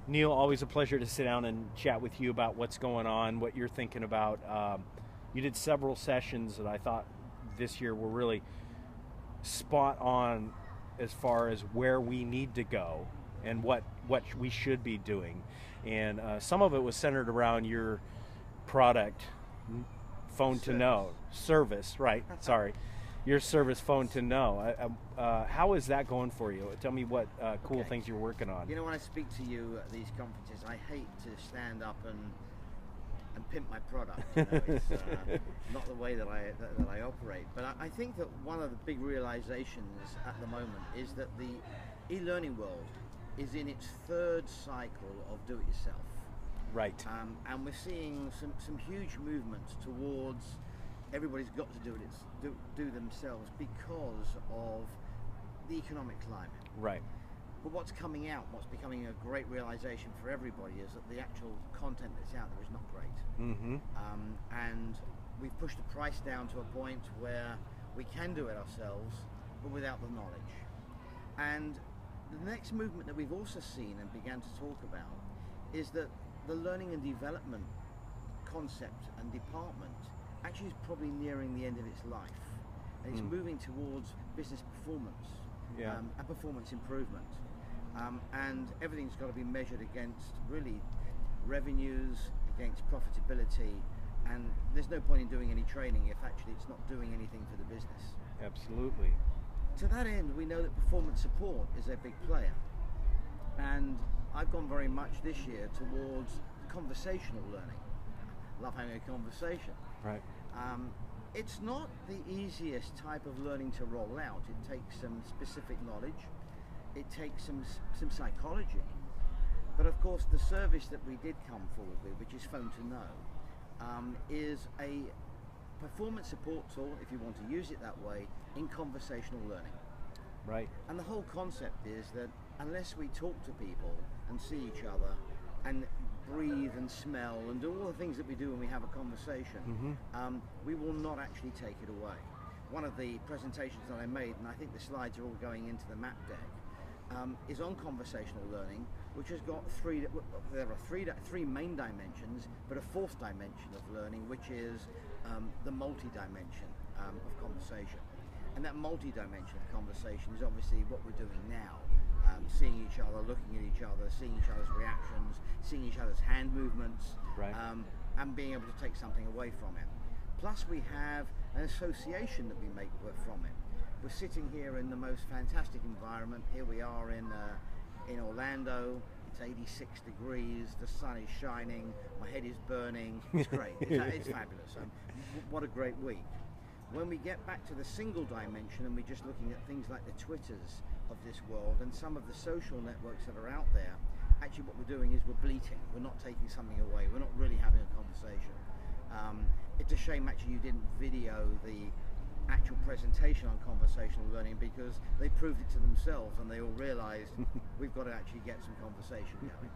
Neil, always a pleasure to sit down and chat with you about what's going on, what you're thinking about. You did several sessions that I thought this year were really spot on as far as where we need to go and what we should be doing. And some of it was centered around your product, phone to know, service, right? Sorry, your service, phone to know. How is that going for you? Tell me what cool Okay. things you're working on. You know, when I speak to you at these conferences, I hate to stand up and pimp my product. You know, it's not the way that I operate. But I think that one of the big realizations at the moment is that the e-learning world is in its third cycle of do-it-yourself. Right. And we're seeing some huge movements towards everybody's got to do themselves because of the economic climate. Right. But what's coming out, what's becoming a great realization for everybody is that the actual content that's out there is not great. Mm-hmm. And we've pushed the price down to a point where we can do it ourselves, but without the knowledge. And the next movement that we've also seen and began to talk about is that the learning and development concept and department actually is probably nearing the end of its life. And it's moving towards business performance and performance improvement. And everything's got to be measured against really revenues, against profitability, and there's no point in doing any training if actually it's not doing anything for the business. Absolutely. To that end, we know that performance support is a big player, and I've gone very much this year towards conversational learning. Love having a conversation. Right. It's not the easiest type of learning to roll out. It takes some specific knowledge, it takes some psychology, but of course the service that we did come forward with, which is Phone to Know, is a performance support tool, if you want to use it that way, in conversational learning. Right. And the whole concept is that unless we talk to people and see each other and breathe and smell and do all the things that we do when we have a conversation, we will not actually take it away. One of the presentations that I made, and I think the slides are all going into the map deck, is on conversational learning, which has got there are three main dimensions, but a fourth dimension of learning, which is the multi-dimension of conversation. And that multi-dimension of conversation is obviously what we're doing now. Seeing each other, looking at each other, seeing each other's reactions, seeing each other's hand movements, Right. And being able to take something away from it. Plus we have an association that we make from it. We're sitting here in the most fantastic environment. Here we are in Orlando. It's 86 degrees, the sun is shining, my head is burning. It's great, it's fabulous. What a great week. When we get back to the single dimension and we're just looking at things like the Twitters of this world and some of the social networks that are out there, actually what we're doing is we're bleating. We're not taking something away. We're not really having a conversation. It's a shame actually you didn't video the actual presentation on conversational learning, because they proved it to themselves and they all realized we've got to actually get some conversation going.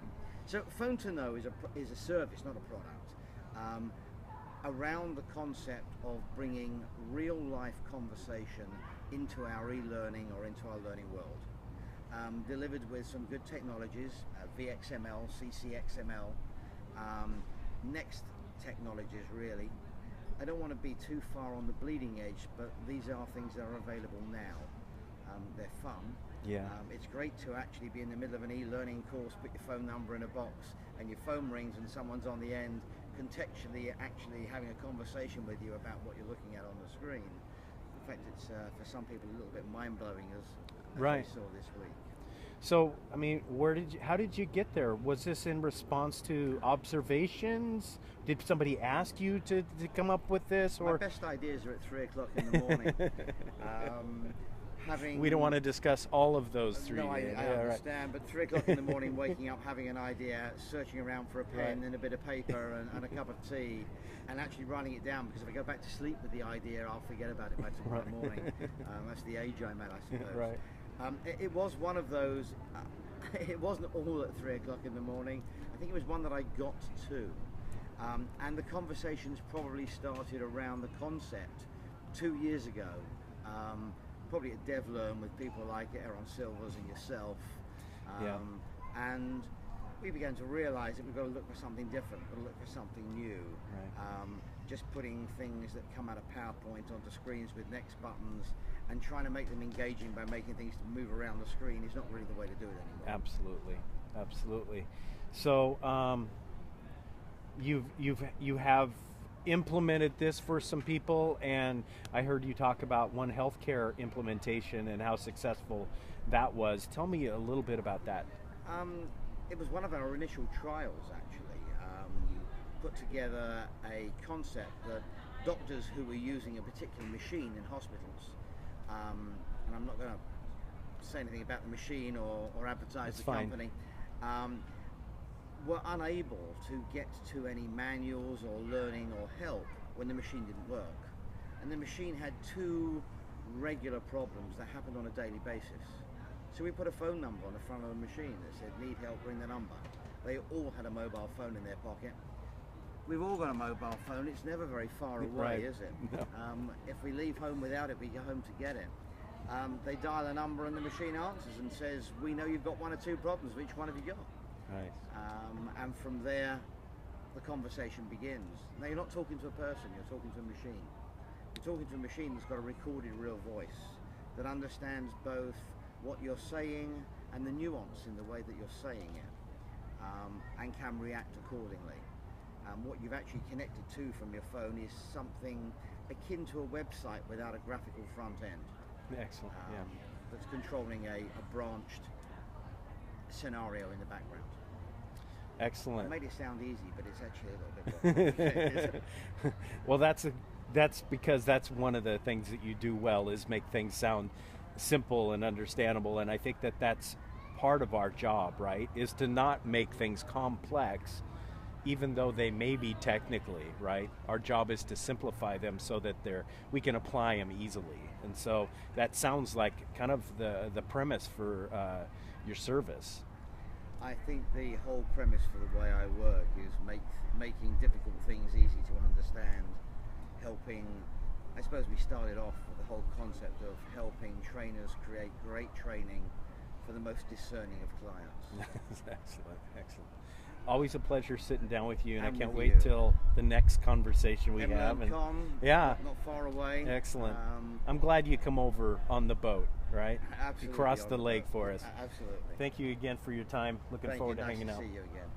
So Phone to Know is a service, not a product. Around the concept of bringing real life conversation into our e-learning or into our learning world, delivered with some good technologies, VXML, CCXML, next technologies really. I don't want to be too far on the bleeding edge, but these are things that are available now. They're fun. Yeah. It's great to actually be in the middle of an e-learning course, put your phone number in a box, and your phone rings and someone's on the end, contextually actually having a conversation with you about what you're looking at on the screen. In fact, it's for some people a little bit mind-blowing, as Right. we saw this week. So, I mean, how did you get there? Was this in response to observations? Did somebody ask you to come up with this? My Or best ideas are at 3 o'clock in the morning. we don't want to discuss all of those three. No, I Yeah, right. understand, but 3 o'clock in the morning, waking up, having an idea, searching around for a pen and a bit of paper and a cup of tea, and actually writing it down, because if I go back to sleep with the idea, I'll forget about it by tomorrow morning. That's the age I'm at, I suppose. Right. It was one of those, it wasn't all at 3 o'clock in the morning. I think it was one that I got to. And the conversations probably started around the concept 2 years ago, probably at DevLearn with people like Aaron Silvers and yourself. Yeah. And we began to realize that we've got to look for something different, we've got to look for something new. Right. Just putting things that come out of PowerPoint onto screens with next buttons and trying to make them engaging by making things to move around the screen is not really the way to do it anymore. Absolutely, absolutely. So you have implemented this for some people, and I heard you talk about One Healthcare implementation and how successful that was. Tell me a little bit about that. It was one of our initial trials, actually. Put together a concept that doctors who were using a particular machine in hospitals, and I'm not going to say anything about the machine or advertise the company, were unable to get to any manuals or learning or help when the machine didn't work. And the machine had two regular problems that happened on a daily basis. So we put a phone number on the front of the machine that said, "Need help, ring the number." They all had a mobile phone in their pocket. We've all got a mobile phone. It's never very far away, Right. is it? No. If we leave home without it, we go home to get it. They dial a number and the machine answers and says, "We know you've got one or two problems. Which one have you got?" Nice. And from there, the conversation begins. Now, you're not talking to a person, you're talking to a machine. You're talking to a machine that's got a recorded real voice that understands both what you're saying and the nuance in the way that you're saying it, and can react accordingly. What you've actually connected to from your phone is something akin to a website without a graphical front end. Excellent. Yeah. That's controlling a branched scenario in the background. Excellent. I made it sound easy, but it's actually a little bit more complicated. Well, that's because that's one of the things that you do well, is make things sound simple and understandable, and I think that that's part of our job, right, is to not make things complex, even though they may be technically, right? Our job is to simplify them so that we can apply them easily. And so that sounds like kind of the premise for your service. I think the whole premise for the way I work is making difficult things easy to understand, helping. I suppose we started off with the whole concept of helping trainers create great training for the most discerning of clients. Excellent, excellent. Always a pleasure sitting down with you, and I can't with wait you. till the next conversation we have. And Yeah, not far away. Excellent. I'm glad you come over on the boat, right? Absolutely. You crossed the lake for us. Absolutely. Thank you again for your time. Looking forward to hanging out. Nice to see you again.